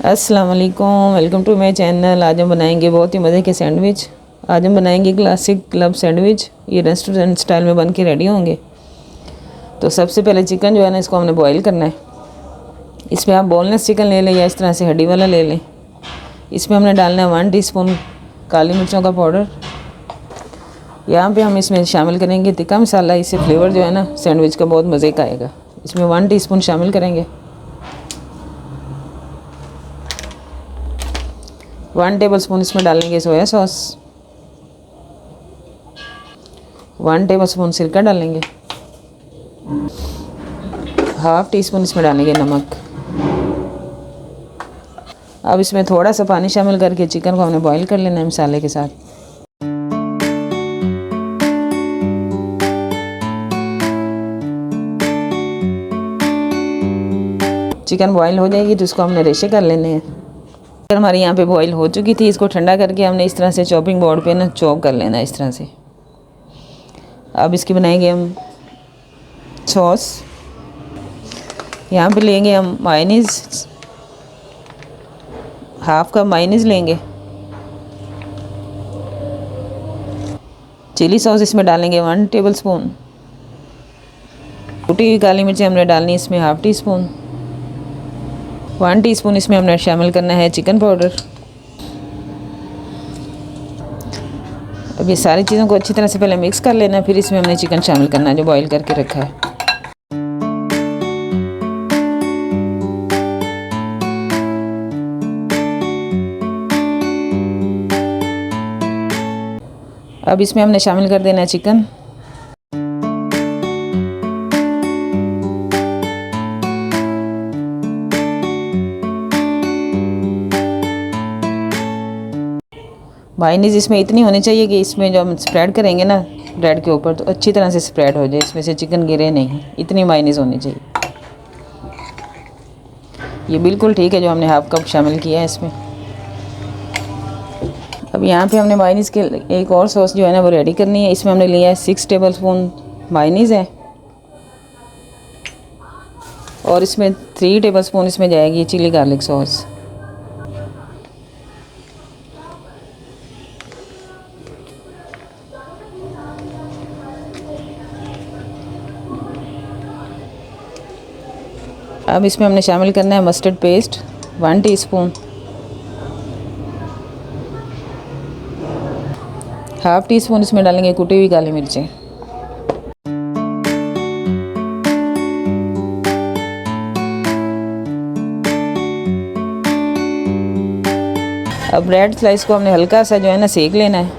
अस्सलाम वालेकुम, welcome to my channel. आज हम बनाएंगे बहुत ही मज़े के सैंडविच। आज हम बनाएंगे क्लासिक क्लब सैंडविच। ये रेस्टोरेंट स्टाइल में बन के रेडी होंगे। तो सबसे पहले चिकन जो है ना, इसको हमने बॉईल करना है। इसमें आप बोनलेस चिकन ले लें या इस तरह से हड्डी वाला ले लें। इसमें हमने डालना है 1 टीस्पून काली मिर्चों का पाउडर। यहाँ पे हम इसमें शामिल करेंगे तिक्का मसाला। इससे फ्लेवर जो है ना सैंडविच का बहुत मज़े का आएगा। इसमें 1 टीस्पून शामिल करेंगे। 1 टेबलस्पून इसमें डालेंगे सोया सॉस। 1 टेबलस्पून सिरका डालेंगे। हाफ टी स्पून इसमें डालेंगे नमक। अब इसमें थोड़ा सा पानी शामिल करके चिकन को हमने बॉईल कर लेना है मसाले के साथ। चिकन बॉईल हो जाएगी तो इसको हमने रेशे कर लेने हैं। चिकन हमारी यहाँ पे बॉईल हो चुकी थी। इसको ठंडा करके हमने इस तरह से चॉपिंग बोर्ड पे ना चॉप कर लेना है इस तरह से। अब इसकी बनाएंगे हम सॉस। यहाँ पे लेंगे हम मायोनीज़, हाफ कप मायोनीज़ लेंगे। चिली सॉस इसमें डालेंगे 1 टेबलस्पून। कुटी हुई काली मिर्ची हमने डालनी इसमें हाफ टी स्पून। 1 टीस्पून इसमें हमने शामिल करना है चिकन पाउडर। अब ये सारी चीज़ों को अच्छी तरह से पहले मिक्स कर लेना है, फिर इसमें हमने चिकन शामिल करना है जो बॉईल करके रखा है। अब इसमें हमने शामिल कर देना है चिकन। मायोनीज़ इसमें इतनी होनी चाहिए कि इसमें जो हम स्प्रेड करेंगे ना ब्रेड के ऊपर तो अच्छी तरह से स्प्रेड हो जाए, इसमें से चिकन गिरे नहीं। इतनी मायोनीज़ होनी चाहिए। ये बिल्कुल ठीक है जो हमने हाफ कप शामिल किया है इसमें। अब यहाँ पे हमने मायोनीज़ के एक और सॉस जो है ना वो रेडी करनी है। इसमें हमने लिया है 6 टेबलस्पून मायोनीज़ है और इसमें 3 टेबलस्पून इसमें जाएगी चिली गार्लिक सॉस। अब इसमें हमने शामिल करना है mustard paste 1 teaspoon. Half tea spoon इसमें डालेंगे कुटी हुई काली मिर्चें। अब ब्रेड स्लाइस को हमने हल्का सा जो है ना सेक लेना है।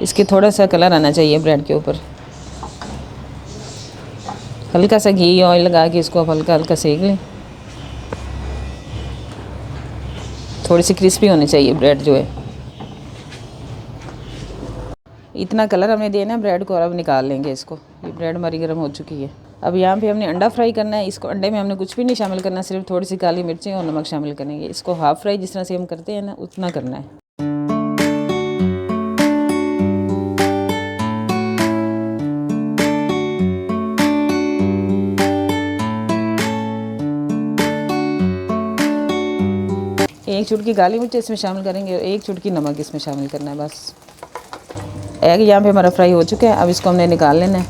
इसके थोड़ा सा कलर आना चाहिए ब्रेड के ऊपर। हल्का सा घी ऑयल लगा के इसको आप हल्का हल्का सेक लें। थोड़ी सी क्रिस्पी होनी चाहिए ब्रेड जो है। इतना कलर हमने देना है ब्रेड को और अब निकाल लेंगे इसको। ये ब्रेड हमारी गर्म हो चुकी है। अब यहाँ पे हमने अंडा फ्राई करना है। इसको अंडे में हमने कुछ भी नहीं शामिल करना, सिर्फ थोड़ी सी काली मिर्चें और नमक शामिल करेंगे। इसको हाफ़ फ्राई जिस तरह से हम करते हैं ना उतना करना है। एक चुटकी काली मिर्च इसमें शामिल करेंगे और 1 चुटकी नमक इसमें शामिल करना है बस। एग यहाँ पे हमारा फ्राई हो चुका है। अब इसको हमने निकाल लेना है।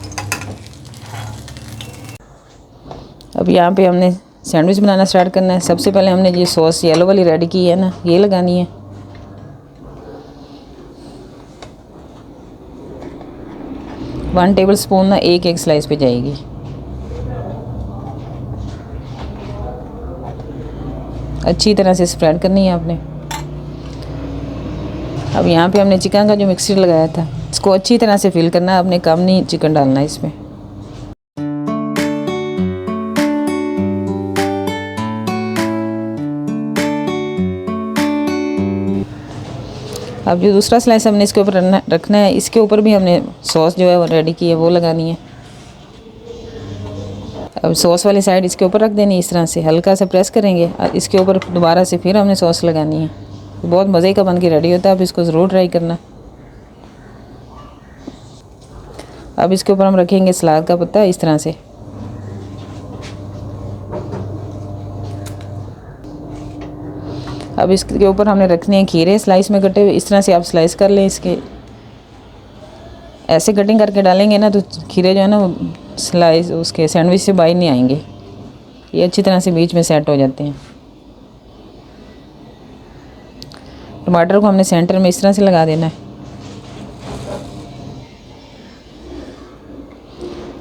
अब यहाँ पे हमने सैंडविच बनाना स्टार्ट करना है। सबसे पहले हमने ये सॉस येलो वाली रेडी की है ना, ये लगानी है। वन टेबल स्पून ना एक स्लाइस पे जाएगी। अच्छी तरह से स्प्रेड करनी है आपने। अब यहाँ पे हमने चिकन का जो मिक्सचर लगाया था इसको अच्छी तरह से फिल करना है। आपने कम नहीं चिकन डालना है इसमें। अब जो दूसरा स्लाइस हमने इसके ऊपर रखना है, इसके ऊपर भी हमने सॉस जो है वो रेडी की है वो लगानी है। अब सॉस वाली साइड इसके ऊपर रख देनी है। इस तरह से हल्का सा प्रेस करेंगे और इसके ऊपर दोबारा से फिर हमने सॉस लगानी है। बहुत मज़े का बन के रेडी होता है। आप इसको ज़रूर ट्राई करना। अब इसके ऊपर हम रखेंगे सलाद का पत्ता इस तरह से। अब इसके ऊपर हमने रखने हैं खीरे स्लाइस में कटे हुए। इस तरह से आप स्लाइस कर लें इसके, ऐसे कटिंग करके डालेंगे ना तो खीरे जो है ना वो स्लाइस उसके सैंडविच से बाहर नहीं आएंगे, ये अच्छी तरह से बीच में सेट हो जाते हैं। टमाटर को हमने सेंटर में इस तरह से लगा देना है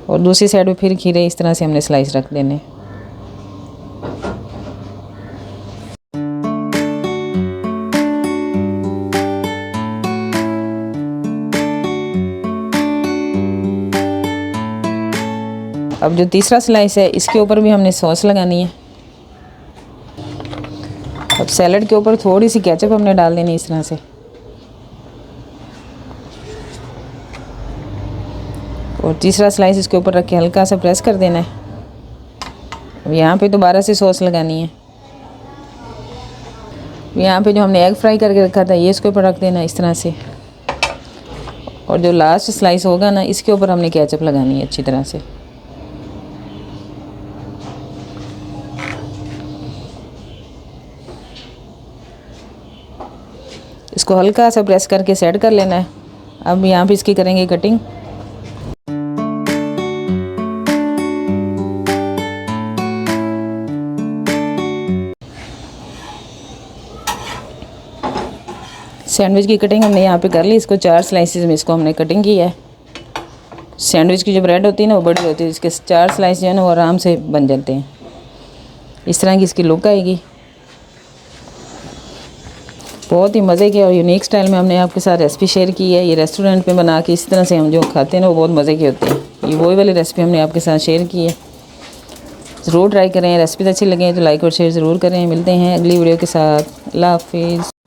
और दूसरी साइड पे फिर खीरे इस तरह से हमने स्लाइस रख देने हैं। अब जो तीसरा स्लाइस है इसके ऊपर भी हमने सॉस लगानी है। अब सैलड के ऊपर थोड़ी सी केचप हमने डाल देनी इस तरह से, और तीसरा स्लाइस इसके ऊपर रख के हल्का सा प्रेस कर देना है। अब यहाँ पे दोबारा से सॉस लगानी है। यहाँ पे जो हमने एग फ्राई करके रखा था ये इसके ऊपर रख देना इस तरह से, और जो लास्ट स्लाइस होगा ना इसके ऊपर हमने केचप लगानी है अच्छी तरह से। इसको हल्का सा प्रेस करके सेट कर लेना है। अब यहाँ पे इसकी करेंगे कटिंग। सैंडविच की कटिंग हमने यहाँ पे कर ली। इसको 4 स्लाइसेस में इसको हमने कटिंग की है। सैंडविच की जो ब्रेड होती है ना वो बड़ी होती है, इसके 4 स्लाइस जो है ना वो आराम से बन जाते हैं। इस तरह की इसकी लुक आएगी। बहुत ही मज़े के और यूनिक स्टाइल में हमने आपके साथ रेसिपी शेयर की है। ये रेस्टोरेंट में बना के इस तरह से हम जो खाते हैं ना वो बहुत मज़े के होते हैं। ये वही वाली रेसिपी हमने आपके साथ शेयर की है, ज़रूर ट्राई करें। रेसिपी अच्छी लगे तो लाइक और शेयर ज़रूर करें। मिलते हैं अगली वीडियो के साथ। अल्लाह हाफिज़।